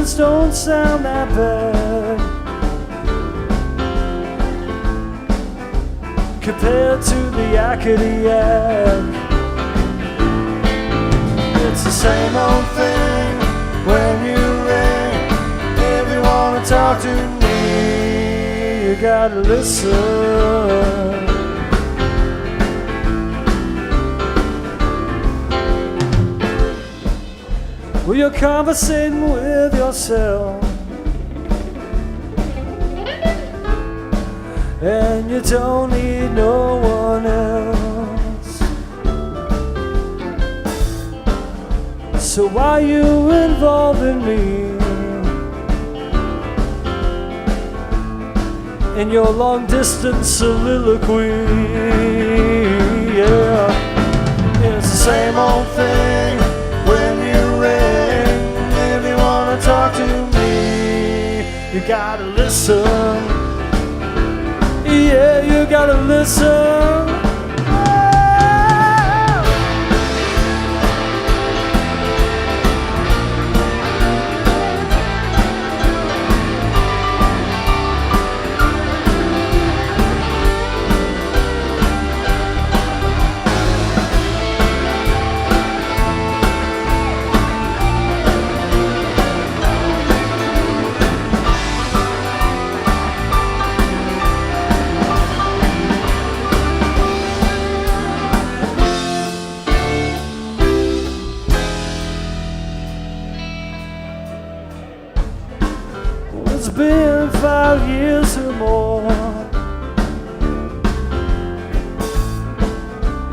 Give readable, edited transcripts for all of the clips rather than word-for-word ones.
words don't sound that bad compared to the acadiac. It's the same old thing when you ring. If you wanna talk to me, you gotta listen. Well, you're conversating with yourself, and you don't need no one else. So why you involving me in your long distance soliloquy? Yeah, it's the same old thing when you ring. If you wanna talk to me, you gotta listen. Yeah, you gotta listen. It's been 5 years or more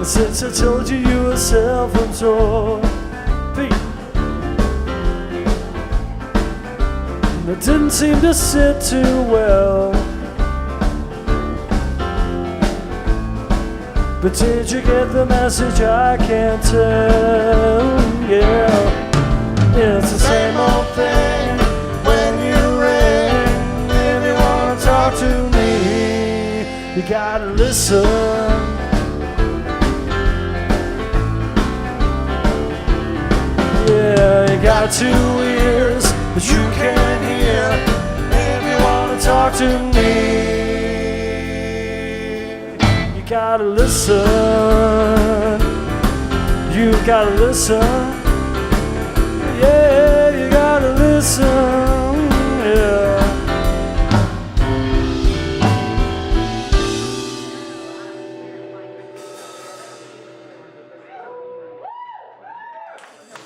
since I told you you were self-absorbed. And it didn't seem to sit too well. But did you get the message? I can't tell. Yeah, it's the same old thing when you ring. If you wanna talk to me, you gotta listen. Yeah, you got 2 ears, but you can't hear. If you wanna talk to me, you gotta listen. You gotta listen. Yeah, you gotta listen. Yeah.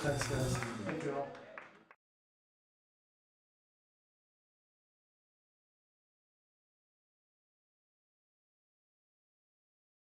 Thanks, guys. Thank you all.